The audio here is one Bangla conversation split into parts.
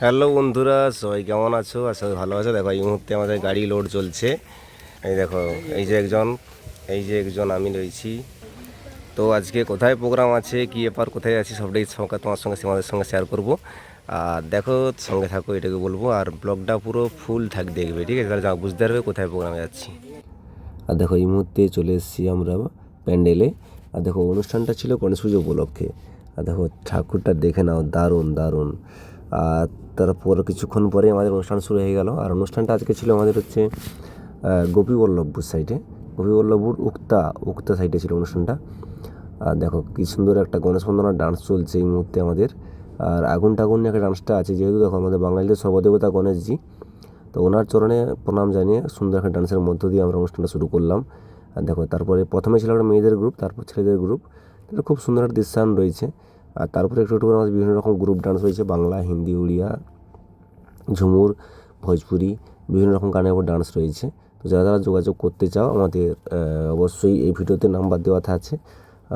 হ্যালো বন্ধুরা, সবাই কেমন আছো? আশা করি ভালো আছো। দেখো এই মুহূর্তে আমাদের গাড়ি লোড চলছে। এই দেখো, এই যে একজন আমি রয়েছি। তো আজকে কোথায় প্রোগ্রাম আছে, কী ব্যাপার, কোথায় আছি, সবটাই সঙ্গে তোমার সঙ্গে তোমাদের সঙ্গে শেয়ার করব। আর দেখো, সঙ্গে থাকো, এটাকে বলবো। আর ব্লগটা পুরো ফুল দেখবে, ঠিক আছে? তাহলে বুঝতে পারবে কোথায় প্রোগ্রামে যাচ্ছি। আর দেখো এই মুহূর্তে চলে এসেছি আমরা প্যান্ডেলে। আর দেখো অনুষ্ঠানটা ছিল গণেশ পুজো উপলক্ষে। আর দেখো ঠাকুরটা দেখে নাও, দারুণ দারুণ। আর তারপর কিছুক্ষণ পরে আমাদের অনুষ্ঠান শুরু হয়ে গেল। আর অনুষ্ঠানটা আজকে ছিল আমাদের হচ্ছে গোপীবল্লভপুর সাইডে, গোপীবল্লভপুর উক্তা সাইডে ছিল অনুষ্ঠানটা। আর দেখো কী সুন্দর একটা গণেশ বন্দনার ডান্স চলছে এই মুহূর্তে আমাদের। আর আগুন টাগুন নিয়ে একটা ডান্সটা আছে, যেহেতু দেখো আমাদের বাঙালিদের সর্বদেবতা গণেশজি, তো ওনার চরণে প্রণাম জানিয়ে সুন্দর একটা ডান্সের মধ্য দিয়ে আমরা অনুষ্ঠানটা শুরু করলাম। আর দেখো তারপরে প্রথমে ছিল একটা মেয়েদের গ্রুপ, তারপর ছেলেদের গ্রুপ। এটা খুব সুন্দর একটা দৃশ্যায়ন রয়েছে। আর তারপরে একটু একটু করে আমাদের বিভিন্ন রকম গ্রুপ ডান্স রয়েছে, বাংলা, হিন্দি, উড়িয়া, ঝুমুর, ভোজপুরি, বিভিন্ন রকম গানের উপর ডান্স রয়েছে। তো যারা যারা যোগাযোগ করতে চাও আমাদের অবশ্যই এই ভিডিওতে নাম্বার দেওয়া আছে।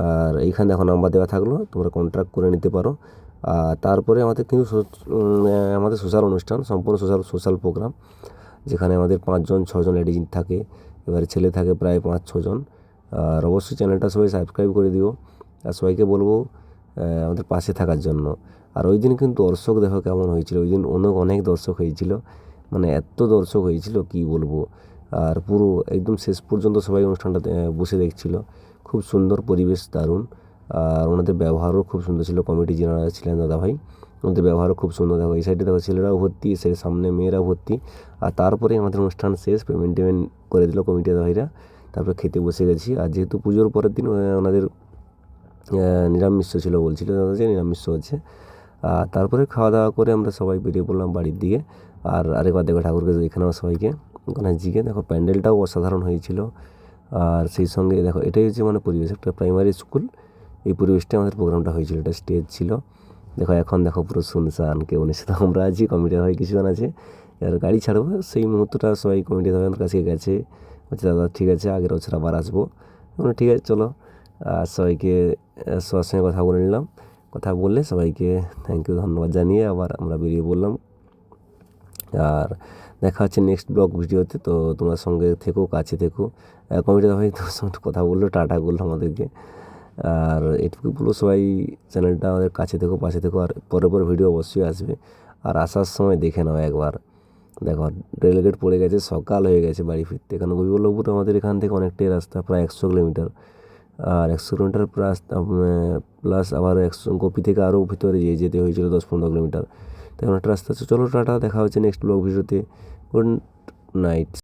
আর এইখানে দেখো নাম্বার দেওয়া থাকলো, তোমরা কন্ট্যাক্ট করে নিতে পারো। আর তারপরে আমাদের কিন্তু আমাদের সোশ্যাল অনুষ্ঠান, সম্পূর্ণ সোশ্যাল প্রোগ্রাম, যেখানে আমাদের 5-6জন লেডিজ থাকে, এবারে ছেলে থাকে প্রায় 5-6জন। আর অবশ্যই চ্যানেলটা সবাই সাবস্ক্রাইব করে দিও। আর সবাইকে বলবো আমাদের পাশে থাকার জন্য। আর ওই দিন কিন্তু দর্শক দেখো কেমন হয়েছিল, ওই দিন অনেক দর্শক হয়েছিল, মানে এত দর্শক হয়েছিল কি বলবো। আর পুরো একদম শেষ পর্যন্ত সবাই অনুষ্ঠানটা বসে দেখছিল। খুব সুন্দর পরিবেশ, দারুণ। আর ওনাদের ব্যবহারও খুব সুন্দর ছিল, কমিটি যারা ছিলেন দাদাভাই, ওনাদের ব্যবহারও খুব সুন্দর। দেখো এই সাইডে দেখো ছেলেরাও ভর্তি, সেই সামনে মেয়েরাও ভর্তি। আর তারপরে আমাদের অনুষ্ঠান শেষ, পেমেন্ট করে দিল কমিটি দাদাভাইরা। তারপরে খেতে বসে গেছি। আর যেহেতু পুজোর পরের দিন ওনাদের নিরামিষ ছিল, বলছিল দাদা যে নিরামিষ হচ্ছে। আর তারপরে খাওয়া দাওয়া করে আমরা সবাই বেরিয়ে পড়লাম বাড়ির দিকে। আর আরেকবার দেখো ঠাকুরকে এখানেও সবাইকে, গণেশজিকে দেখো, প্যান্ডেলটাও অসাধারণ হয়েছিল। আর সেই সঙ্গে দেখো এটাই হচ্ছে মানে পরিবেশ, একটা প্রাইমারি স্কুল, এই পরিবেশটা আমাদের প্রোগ্রামটা হয়েছিল, এটা স্টেজ ছিল। দেখো এখন দেখো পুরো শুনশান, কেউ নেই, শুধু আমরা আছি, কমিটি হয় কিছুজন আছে। এবার গাড়ি ছাড়বো, সেই মুহূর্তটা সবাই কমিটি দাদার কাছে গেছে, বলছে দাদা ঠিক আছে আগের বছর আবার আসবো। ঠিক আছে চলো। আর সবাইকে সবার সঙ্গে কথা বলে নিলাম। কথা বললে সবাইকে থ্যাংক ইউ, ধন্যবাদ জানিয়ে আবার আমরা বেরিয়ে পড়লাম। আর দেখা হচ্ছে নেক্সট ব্লগ ভিডিওতে। তো তোমার সঙ্গে থেকো, কাছে থেকো। কমিটি ভাই তোমার সঙ্গে কথা বললো, টাটা করলো আমাদেরকে। আর এটুকু বলবো, সবাই চ্যানেলটা আমাদের কাছে থেকো, পাশে থেকো। আর পরে ভিডিও অবশ্যই আসবে। আর আসার সময় দেখে নাও একবার, দেখো রেলগেট পড়ে গেছে, সকাল হয়ে গেছে বাড়ি ফিরতে। কারণ গোপীবল্লভপুর আমাদের এখান থেকে অনেকটাই রাস্তা, প্রায় 100 কিলোমিটার। আর 100 কিলোমিটার প্লাস, প্লাস আবার গোপী থেকে আরও ভিতরে যেতে হয়েছিল 10-15 কিলোমিটার। তো অনেকটা রাস্তা আছে। চলো টাটা, দেখা হচ্ছে নেক্সট ব্লগ ভিডিওতে। Good night.